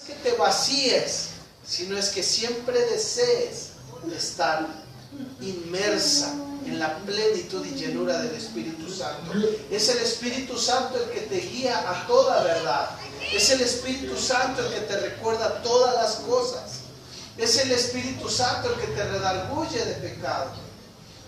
que te vacíes, sino es que siempre desees estar inmersa en la plenitud y llenura del Espíritu Santo. Es el Espíritu Santo el que te guía a toda verdad. Es el Espíritu Santo el que te recuerda todas las cosas. Es el Espíritu Santo el que te redarguye de pecado.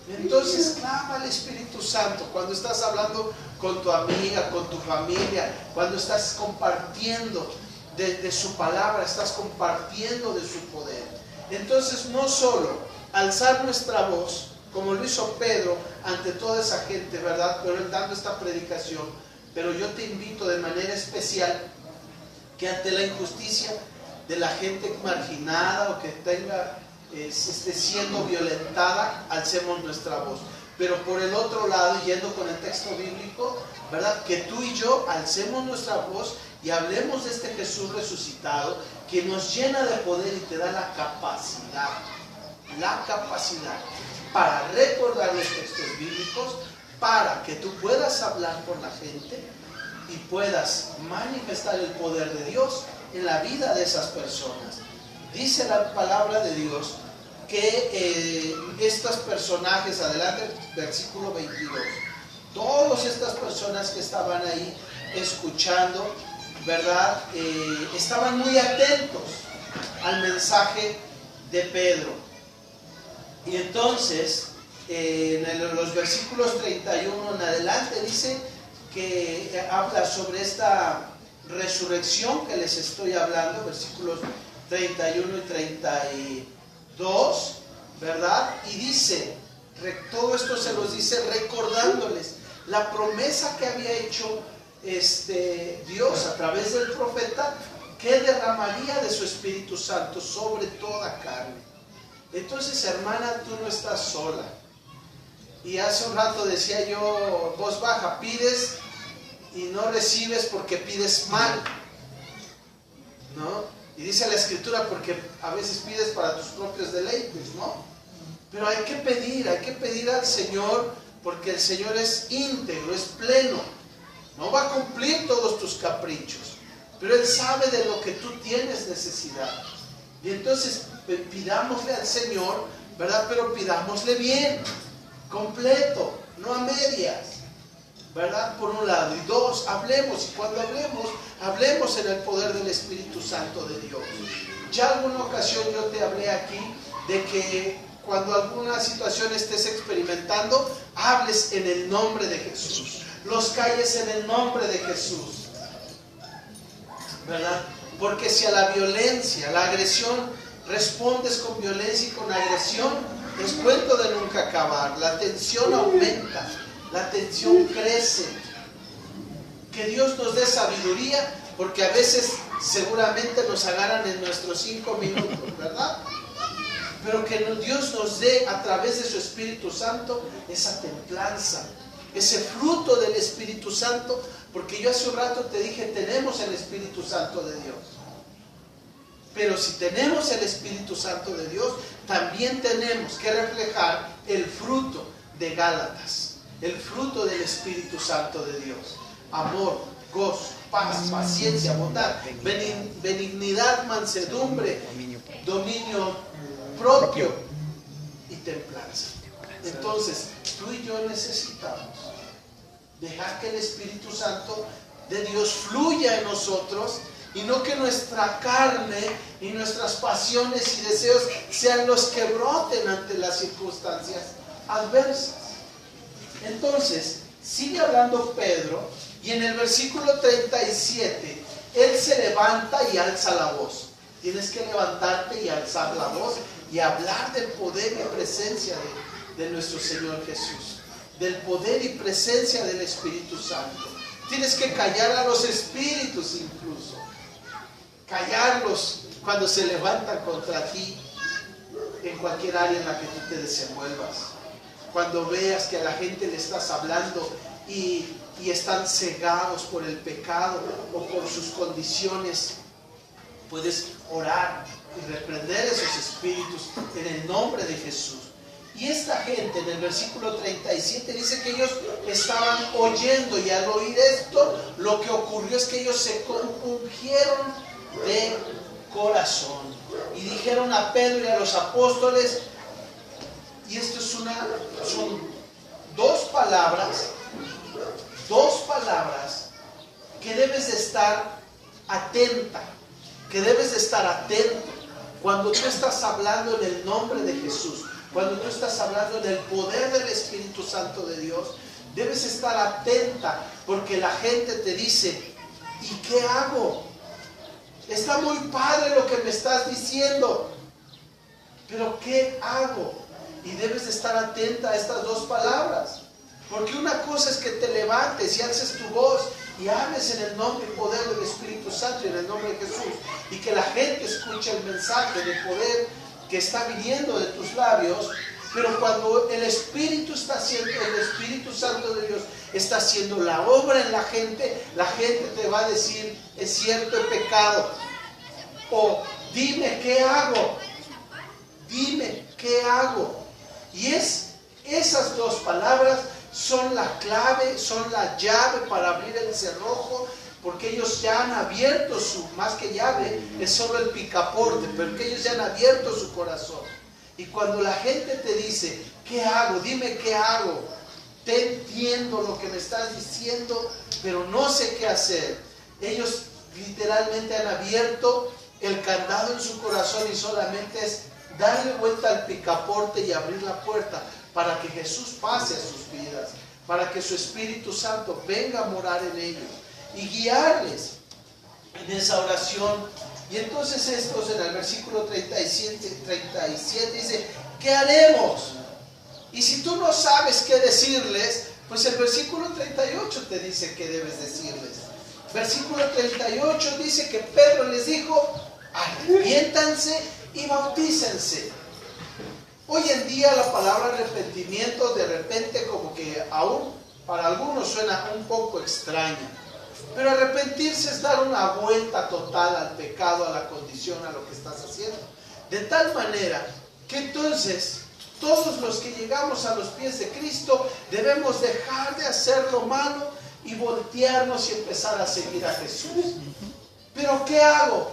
Entonces clama al Espíritu Santo cuando estás hablando con tu amiga, con tu familia, cuando estás compartiendo de su palabra, estás compartiendo de su poder. Entonces no solo alzar nuestra voz, como lo hizo Pedro ante toda esa gente, ¿verdad? Pero él dando esta predicación. Pero yo te invito de manera especial que ante la injusticia de la gente marginada o que esté siendo violentada, alcemos nuestra voz. Pero por el otro lado, yendo con el texto bíblico, ¿verdad? Que tú y yo alcemos nuestra voz y hablemos de este Jesús resucitado que nos llena de poder y te da la capacidad para recordar los textos bíblicos, para que tú puedas hablar con la gente y puedas manifestar el poder de Dios en la vida de esas personas. Dice la palabra de Dios que estos personajes, adelante, versículo 22, todas estas personas que estaban ahí escuchando, ¿verdad? Estaban muy atentos al mensaje de Pedro. Y entonces, en los versículos 31 en adelante, dice que habla sobre esta resurrección que les estoy hablando, versículos 31 y 32, ¿verdad? Y dice, todo esto se los dice recordándoles la promesa que había hecho Dios a través del profeta, que derramaría de su Espíritu Santo sobre toda carne. Entonces, hermana, tú no estás sola. Y hace un rato decía yo, voz baja, pides y no recibes porque pides mal, ¿no? Y dice la Escritura, porque a veces pides para tus propios deleites, ¿no? Pero hay que pedir al Señor, porque el Señor es íntegro, es pleno. No va a cumplir todos tus caprichos, pero Él sabe de lo que tú tienes necesidad. Y entonces pidámosle al Señor, ¿verdad? Pero pidámosle bien, completo, no a medias, ¿verdad? Por un lado. Y dos, hablemos. Y cuando hablemos en el poder del Espíritu Santo de Dios. Ya alguna ocasión yo te hablé aquí de que cuando alguna situación estés experimentando, hables en el nombre de Jesús. Los calles en el nombre de Jesús, ¿verdad? Porque si a la violencia, la agresión, respondes con violencia y con agresión, es cuento de nunca acabar. La tensión aumenta, la tensión crece. Que Dios nos dé sabiduría, porque a veces seguramente nos agarran en nuestros 5 minutos, ¿verdad? Pero que Dios nos dé a través de su Espíritu Santo esa templanza, ese fruto del Espíritu Santo, porque yo hace un rato te dije, tenemos el Espíritu Santo de Dios. Pero si tenemos el Espíritu Santo de Dios, también tenemos que reflejar el fruto de Gálatas, el fruto del Espíritu Santo de Dios: amor, gozo, paz, paciencia, bondad, benignidad, mansedumbre, dominio propio y templanza. Entonces, tú y yo necesitamos dejar que el Espíritu Santo de Dios fluya en nosotros, y no que nuestra carne y nuestras pasiones y deseos sean los que broten ante las circunstancias adversas. Entonces, sigue hablando Pedro, y en el versículo 37, él se levanta y alza la voz. Tienes que levantarte y alzar la voz y hablar del poder y presencia de nuestro Señor Jesús, del poder y presencia del Espíritu Santo. Tienes que callar a los espíritus, incluso callarlos cuando se levantan contra ti en cualquier área en la que tú te desenvuelvas. Cuando veas que a la gente le estás hablando y están cegados por el pecado o por sus condiciones, puedes orar y reprender esos espíritus en el nombre de Jesús. Y esta gente, en el versículo 37, dice que ellos estaban oyendo, y al oír esto, lo que ocurrió es que ellos se compungieron de corazón. Y dijeron a Pedro y a los apóstoles, y esto son dos palabras que debes de estar atenta, que debes de estar atento cuando tú estás hablando en el nombre de Jesús, cuando tú estás hablando en el poder del Espíritu Santo de Dios. Debes estar atenta porque la gente te dice, ¿y qué hago? Está muy padre lo que me estás diciendo, pero ¿qué hago? Y debes de estar atenta a estas dos palabras, porque una cosa es que te levantes y alces tu voz y hables en el nombre y poder del Espíritu Santo y en el nombre de Jesús, y que la gente escuche el mensaje de poder que está viniendo de tus labios. Pero cuando el Espíritu Santo de Dios está haciendo la obra en la gente te va a decir, es cierto, he pecado. O dime qué hago. Dime qué hago. Y esas dos palabras son la clave, son la llave para abrir el cerrojo, porque ellos ya han abierto más que llave, es solo el picaporte, pero que ellos ya han abierto su corazón. Y cuando la gente te dice, ¿qué hago? Dime qué hago. Te entiendo lo que me estás diciendo, pero no sé qué hacer. Ellos literalmente han abierto el candado en su corazón y solamente es darle vuelta al picaporte y abrir la puerta para que Jesús pase a sus vidas, para que su Espíritu Santo venga a morar en ellos y guiarles en esa oración. Y entonces estos en el versículo 37 dice, ¿qué haremos? Y si tú no sabes qué decirles, pues el versículo 38 te dice qué debes decirles. Versículo 38 dice que Pedro les dijo, arrepiéntanse y bautícense. Hoy en día la palabra arrepentimiento de repente como que aún para algunos suena un poco extraña. Pero arrepentirse es dar una vuelta total al pecado, a la condición, a lo que estás haciendo. De tal manera que entonces todos los que llegamos a los pies de Cristo debemos dejar de hacer lo malo y voltearnos y empezar a seguir a Jesús. ¿Pero qué hago?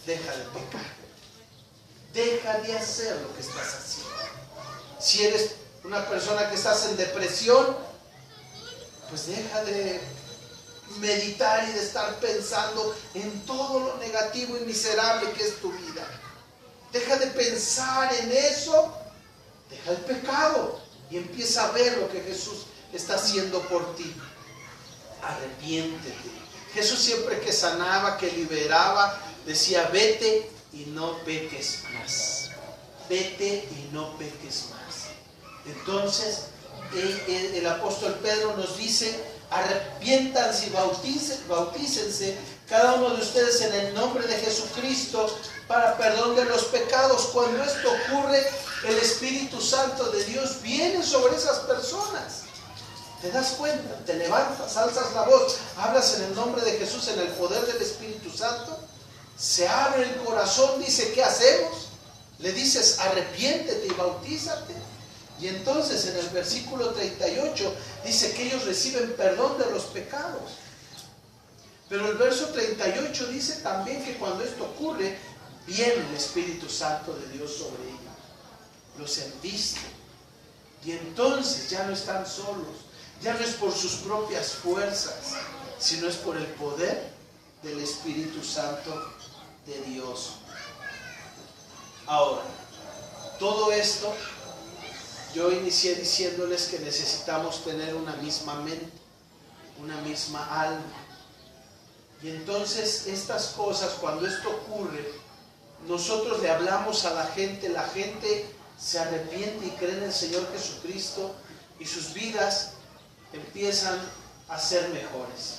Deja de pecar. Deja de hacer lo que estás haciendo. Si eres una persona que estás en depresión, pues deja de meditar y de estar pensando en todo lo negativo y miserable que es tu vida. Deja de pensar en eso, deja el pecado y empieza a ver lo que Jesús está haciendo por ti. Arrepiéntete. Jesús siempre que sanaba, que liberaba, decía, vete y no peques más. Vete y no peques más. Entonces el apóstol Pedro nos dice, arrepiéntanse y bautícense cada uno de ustedes en el nombre de Jesucristo para perdón de los pecados. Cuando esto ocurre, el Espíritu Santo de Dios viene sobre esas personas. ¿Te das cuenta? Te levantas, alzas la voz, hablas en el nombre de Jesús, en el poder del Espíritu Santo. Se abre el corazón, dice, ¿qué hacemos? Le dices, arrepiéntete y bautízate. Y entonces en el versículo 38 dice que ellos reciben perdón de los pecados. Pero el verso 38 dice también que cuando esto ocurre, viene el Espíritu Santo de Dios sobre ellos. Los embiste. Y entonces ya no están solos. Ya no es por sus propias fuerzas, sino es por el poder del Espíritu Santo de Dios. Ahora, todo esto, yo inicié diciéndoles que necesitamos tener una misma mente, una misma alma. Y entonces estas cosas, cuando esto ocurre, nosotros le hablamos a la gente se arrepiente y cree en el Señor Jesucristo y sus vidas empiezan a ser mejores,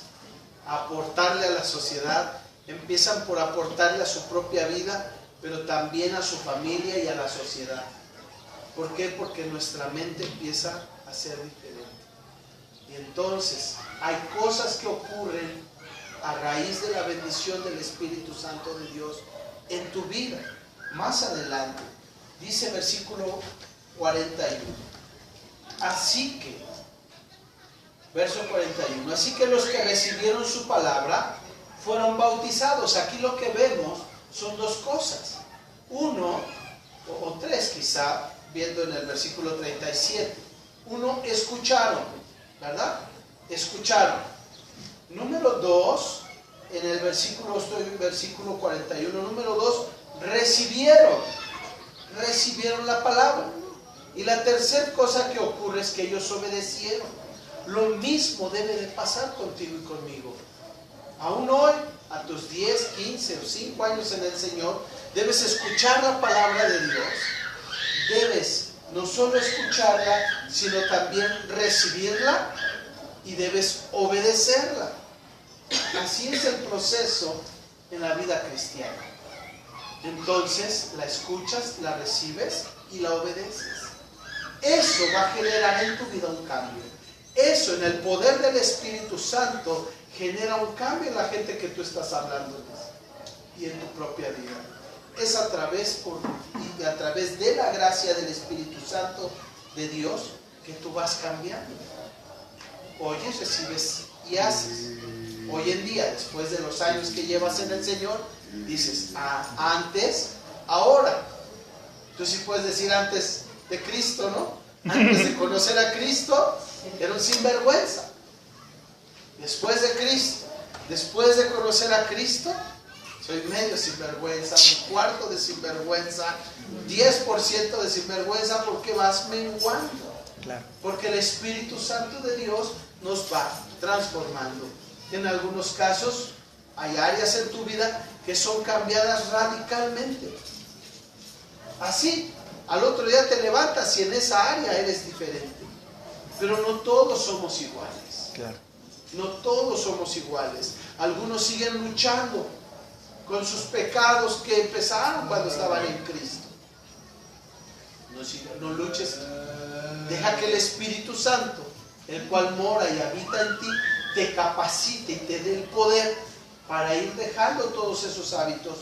a aportarle a la sociedad, empiezan por aportarle a su propia vida, pero también a su familia y a la sociedad. ¿Por qué? Porque nuestra mente empieza a ser diferente. Y entonces hay cosas que ocurren a raíz de la bendición del Espíritu Santo de Dios en tu vida. Más adelante, dice versículo 41. Así que, verso 41, así que los que recibieron su palabra fueron bautizados. Aquí lo que vemos son dos cosas. Uno, o tres quizá, viendo en el versículo 37. Uno, escucharon, ¿verdad? Escucharon. Número dos, en el versículo 41, número dos, recibieron la palabra. Y la tercera cosa que ocurre es que ellos obedecieron. Lo mismo debe de pasar contigo y conmigo. Aún hoy, a tus 10, 15 o 5 años en el Señor, debes escuchar la palabra de Dios. Debes no solo escucharla, sino también recibirla y debes obedecerla. Así es el proceso en la vida cristiana. Entonces, la escuchas, la recibes y la obedeces. Eso va a generar en tu vida un cambio. Eso, en el poder del Espíritu Santo, genera un cambio en la gente que tú estás hablando y en tu propia vida. Es a través de la gracia del Espíritu Santo de Dios que tú vas cambiando. Oyes, recibes y haces. Hoy en día, después de los años que llevas en el Señor, dices, antes, ahora. Tú sí puedes decir antes de Cristo, ¿no? Antes de conocer a Cristo, era un sinvergüenza. Después de Cristo, después de conocer a Cristo, soy medio sinvergüenza, un cuarto de sinvergüenza, 10% de sinvergüenza, porque vas menguando. Claro. Porque el Espíritu Santo de Dios nos va transformando. En algunos casos hay áreas en tu vida que son cambiadas radicalmente. Así, al otro día te levantas y en esa área eres diferente. Pero no todos somos iguales. Claro. No todos somos iguales. Algunos siguen luchando con sus pecados que empezaron cuando estaban en Cristo. No luches. Deja que el Espíritu Santo, el cual mora y habita en ti, te capacite y te dé el poder para ir dejando todos esos hábitos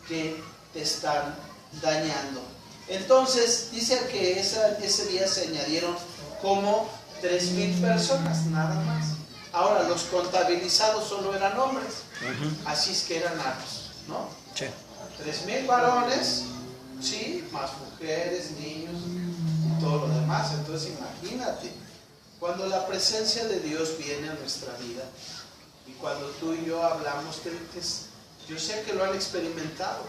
que te están dañando. Entonces, dicen que ese día se añadieron como 3,000 personas, nada más. Ahora, los contabilizados solo eran hombres, así es que eran hartos, ¿no? Sí. 3,000 varones, sí, más mujeres, niños y todo lo demás. Entonces, imagínate, cuando la presencia de Dios viene a nuestra vida y cuando tú y yo hablamos, yo sé que lo han experimentado.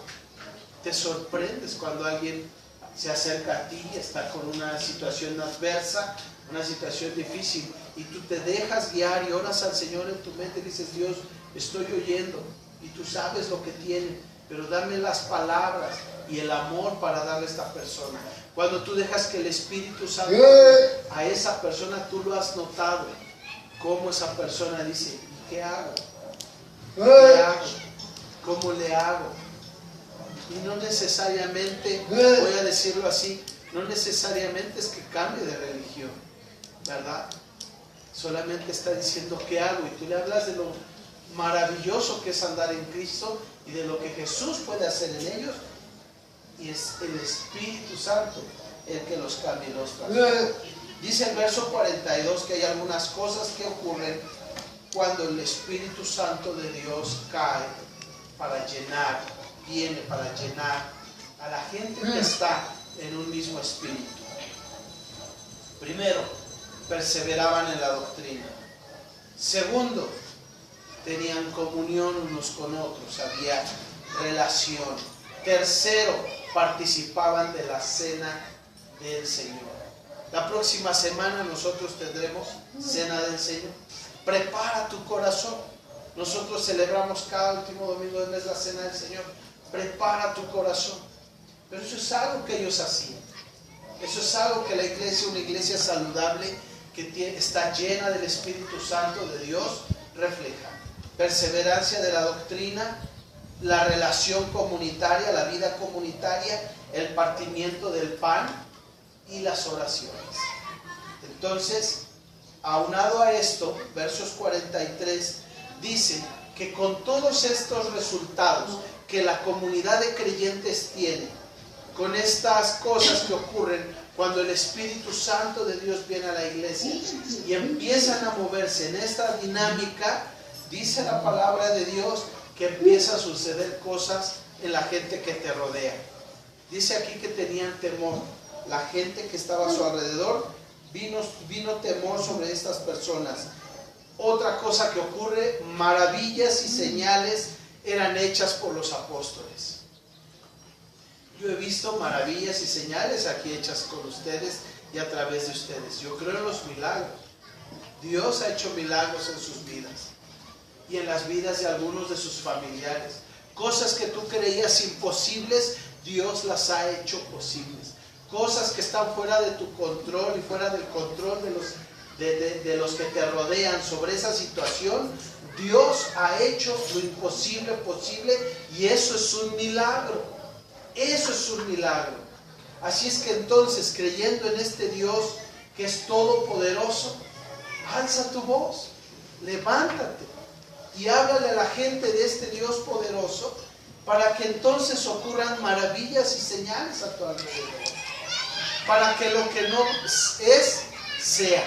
Te sorprendes cuando alguien se acerca a ti, está con una situación adversa, una situación difícil, y tú te dejas guiar y oras al Señor en tu mente y dices, Dios, estoy oyendo y tú sabes lo que tiene, pero dame las palabras y el amor para darle a esta persona. Cuando tú dejas que el Espíritu Santo a esa persona, tú lo has notado, cómo esa persona dice, ¿y qué hago? ¿Qué hago? ¿Cómo le hago? Y no necesariamente, voy a decirlo así, no necesariamente es que cambie de religión, ¿verdad? Solamente está diciendo ¿qué hago? Y tú le hablas de lo maravilloso que es andar en Cristo y de lo que Jesús puede hacer en ellos, y es el Espíritu Santo el que los cambia y los transforma. Dice el verso 42 que hay algunas cosas que ocurren cuando el Espíritu Santo de Dios cae para llenar, viene para llenar a la gente que está en un mismo espíritu. Primero, perseveraban en la doctrina. Segundo, tenían comunión unos con otros, había relación. Tercero, participaban de la cena del Señor. La próxima semana nosotros tendremos cena del Señor. Prepara tu corazón. Nosotros celebramos cada último domingo del mes la cena del Señor. Prepara tu corazón. Pero eso es algo que ellos hacían. Eso es algo que la iglesia, una iglesia saludable que está llena del Espíritu Santo de Dios, refleja. Perseverancia de la doctrina, la relación comunitaria, la vida comunitaria, el partimiento del pan y las oraciones. Entonces, aunado a esto, versos 43 dice que con todos estos resultados que la comunidad de creyentes tiene, con estas cosas que ocurren cuando el Espíritu Santo de Dios viene a la iglesia y empiezan a moverse en esta dinámica, dice la palabra de Dios que empieza a suceder cosas en la gente que te rodea. Dice aquí que tenían temor. La gente que estaba a su alrededor, vino temor sobre estas personas. Otra cosa que ocurre, maravillas y señales eran hechas por los apóstoles. Yo he visto maravillas y señales aquí hechas con ustedes y a través de ustedes. Yo creo en los milagros. Dios ha hecho milagros en sus vidas y en las vidas de algunos de sus familiares. Cosas que tú creías imposibles, Dios las ha hecho posibles. Cosas que están fuera de tu control y fuera del control de los que te rodean sobre esa situación, Dios ha hecho lo imposible posible, y eso es un milagro. Eso es un milagro. Así es que entonces, creyendo en este Dios que es todopoderoso, alza tu voz, levántate y háblale a la gente de este Dios poderoso, para que entonces ocurran maravillas y señales a tu alrededor, para que lo que no es, sea.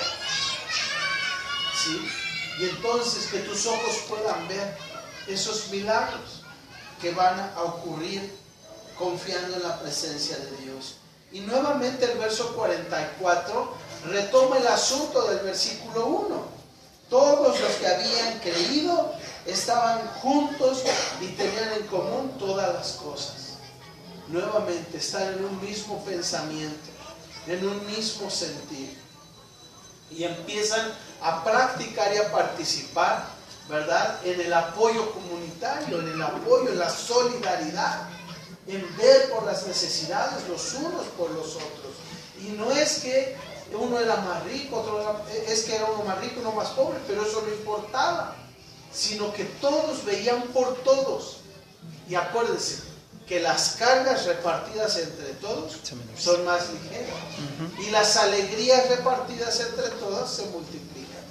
¿Sí? Y entonces que tus ojos puedan ver esos milagros que van a ocurrir confiando en la presencia de Dios. Y nuevamente el verso 44 retoma el asunto del versículo 1. Todos los que habían creído estaban juntos y tenían en común todas las cosas. Nuevamente están en un mismo pensamiento, en un mismo sentir, y empiezan a practicar y a participar, ¿verdad?, en el apoyo comunitario, en el apoyo, en la solidaridad, en ver por las necesidades los unos por los otros. Y no es que uno era más rico, es que era uno más rico, uno más pobre, pero eso no importaba, sino que todos veían por todos. Y acuérdense que las cargas repartidas entre todos son más ligeras, y las alegrías repartidas entre todas se multiplican.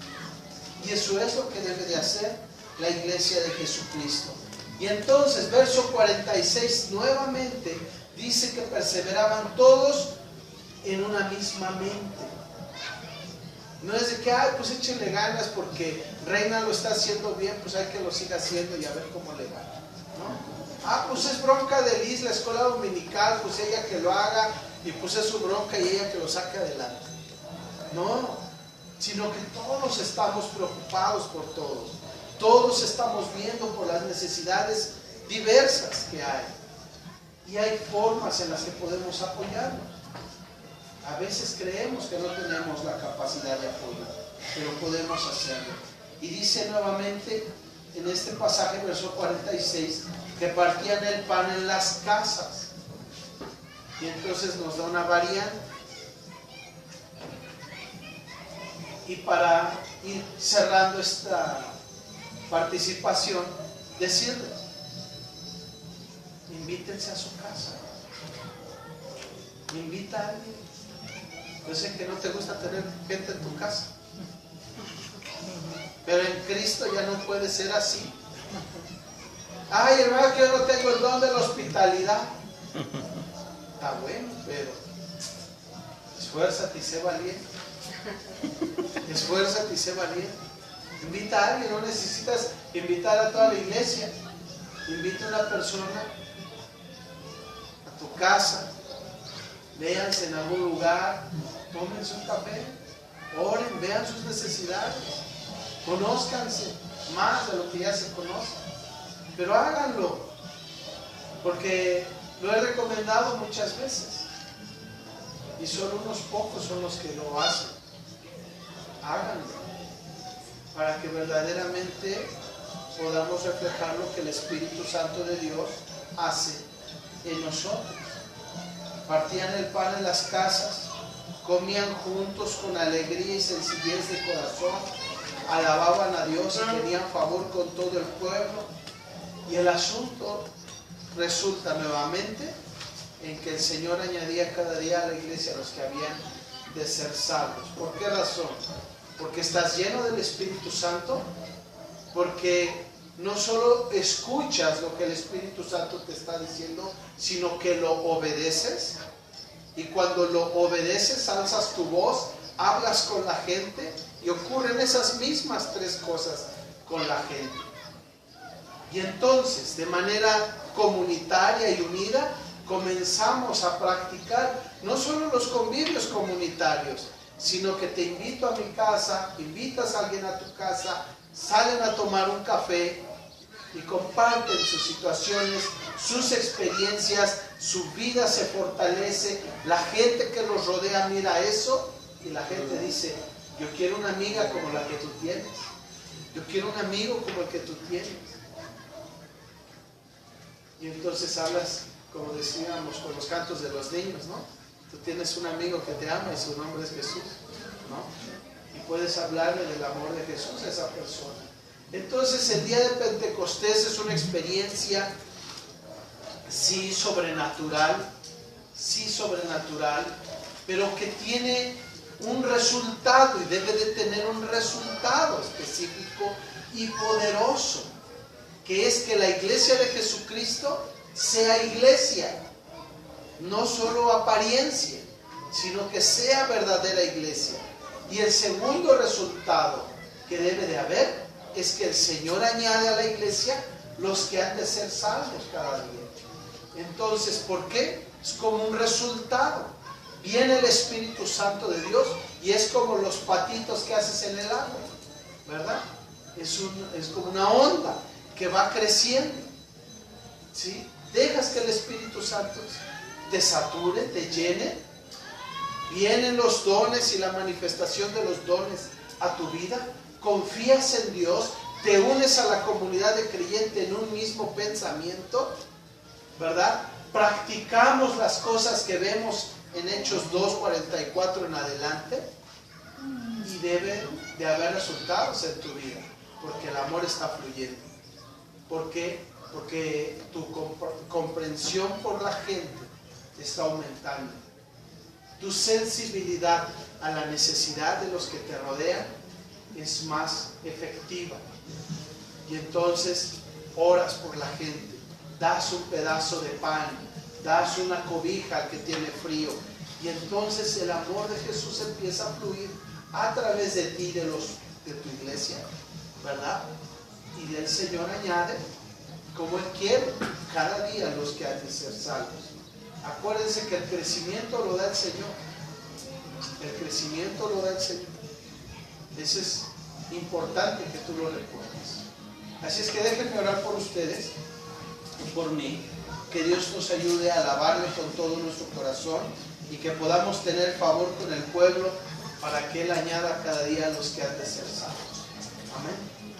Y eso es lo que debe de hacer la iglesia de Jesucristo. Y entonces, verso 46 nuevamente dice que perseveraban todos en una misma mente. No es de que, pues échenle ganas porque Reina lo está haciendo bien, pues hay que lo siga haciendo y a ver cómo le va, ¿no? Pues es bronca de Liz, la escuela dominical, pues ella que lo haga, y pues es su bronca y ella que lo saque adelante. No, sino que todos estamos preocupados por todos. Todos estamos viendo por las necesidades diversas que hay. Y hay formas en las que podemos apoyarnos. A veces creemos que no tenemos la capacidad de apoyo, pero podemos hacerlo. Y dice nuevamente en este pasaje, verso 46, que partían el pan en las casas. Y entonces nos da una variante. Y para ir cerrando esta participación, decirles: invítense a su casa. Invita a alguien. Yo sé que no te gusta tener gente en tu casa, pero en Cristo ya no puede ser así. Ay, hermano, que yo no tengo el don de la hospitalidad. Está bueno, pero esfuérzate y sé valiente. Esfuérzate y sé valiente. Invita a alguien, no necesitas invitar a toda la iglesia. Invita a una persona a tu casa, véanse en algún lugar, tómense un café, oren, vean sus necesidades, conózcanse más de lo que ya se conoce, pero háganlo, porque lo he recomendado muchas veces y solo unos pocos son los que lo hacen. Háganlo para que verdaderamente podamos reflejar lo que el Espíritu Santo de Dios hace en nosotros. Partían el pan en las casas, comían juntos con alegría y sencillez de corazón, alababan a Dios y tenían favor con todo el pueblo. Y el asunto resulta nuevamente en que el Señor añadía cada día a la iglesia a los que habían de ser salvos. ¿Por qué razón? Porque estás lleno del Espíritu Santo, porque no solo escuchas lo que el Espíritu Santo te está diciendo, sino que lo obedeces. Y cuando lo obedeces, alzas tu voz, hablas con la gente y ocurren esas mismas tres cosas. con la gente. Y entonces, de manera comunitaria y unida, comenzamos a practicar no solo los convivios comunitarios, sino que te invito a mi casa, invitas a alguien a tu casa, salen a tomar un café y comparten sus situaciones, sus experiencias, su vida se fortalece, la gente que los rodea mira eso y la gente dice, yo quiero una amiga como la que tú tienes, yo quiero un amigo como el que tú tienes. Y entonces hablas, como decíamos, con los cantos de los niños, ¿no? Tú tienes un amigo que te ama y su nombre es Jesús, ¿no? Y puedes hablarle del amor de Jesús a esa persona. Entonces el día de Pentecostés es una experiencia, sí sobrenatural, pero que tiene un resultado y debe de tener un resultado específico y poderoso, que es que la iglesia de Jesucristo sea iglesia, no solo apariencia, sino que sea verdadera iglesia. Y el segundo resultado que debe de haber es que el Señor añade a la iglesia los que han de ser salvos cada día. Entonces, ¿por qué? Es como un resultado. Viene el Espíritu Santo de Dios y es como los patitos que haces en el agua, ¿verdad? Es como una onda que va creciendo, ¿sí? Dejas que el Espíritu Santo te sature, te llene, vienen los dones y la manifestación de los dones a tu vida, confías en Dios, te unes a la comunidad de creyentes en un mismo pensamiento, ¿verdad? Practicamos las cosas que vemos en Hechos 2:44 en adelante y debe de haber resultados en tu vida, porque el amor está fluyendo. ¿Por qué? Porque tu comprensión por la gente está aumentando. Tu sensibilidad a la necesidad de los que te rodean es más efectiva. Y entonces oras por la gente, das un pedazo de pan, das una cobija al que tiene frío. Y entonces el amor de Jesús empieza a fluir a través de ti, de tu iglesia, ¿verdad? Y el Señor añade, como Él quiere, cada día los que han de ser salvos. Acuérdense que el crecimiento lo da el Señor. El crecimiento lo da el Señor. Eso es importante que tú lo recuerdes. Así es que déjenme orar por ustedes y por mí. Que Dios nos ayude a alabarle con todo nuestro corazón y que podamos tener favor con el pueblo para que Él añada cada día a los que han de ser salvos. Amén.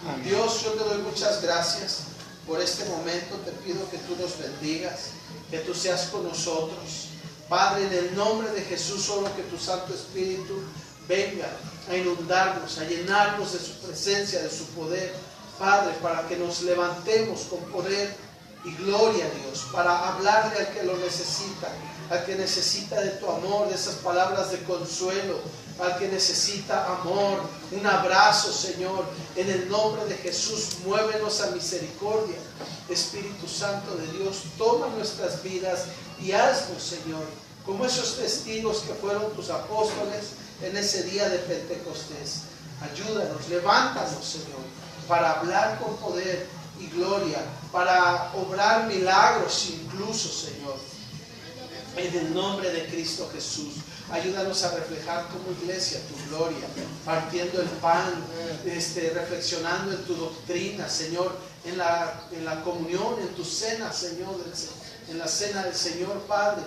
Amén. Dios, yo te doy muchas gracias por este momento. Te pido que tú nos bendigas, que tú seas con nosotros. Padre, en el nombre de Jesús, solo que tu Santo Espíritu venga a inundarnos, a llenarnos de su presencia, de su poder. Padre, para que nos levantemos con poder y gloria a Dios, para hablarle al que lo necesita, al que necesita de tu amor, de esas palabras de consuelo, al que necesita amor, un abrazo, Señor. En el nombre de Jesús, muévenos a misericordia. Espíritu Santo de Dios, toma nuestras vidas y haznos, Señor, como esos testigos que fueron tus apóstoles en ese día de Pentecostés. Ayúdanos, levántanos, Señor, para hablar con poder y gloria, para obrar milagros incluso, Señor. En el nombre de Cristo Jesús, ayúdanos a reflejar como iglesia tu gloria, partiendo el pan, reflexionando en tu doctrina, Señor, en la comunión, en tu cena, Señor, en la cena del Señor, Padre.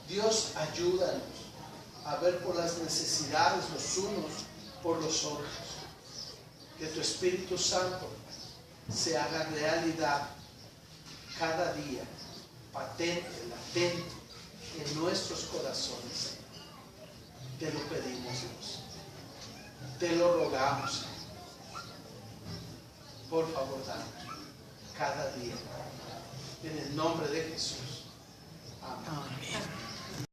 Dios, ayúdanos a ver por las necesidades los unos por los otros. Que tu Espíritu Santo se haga realidad cada día, patente, latente en nuestros corazones. Te lo pedimos, Dios. Te lo rogamos, Señor. Por favor, danos cada día. En el nombre de Jesús. Amén.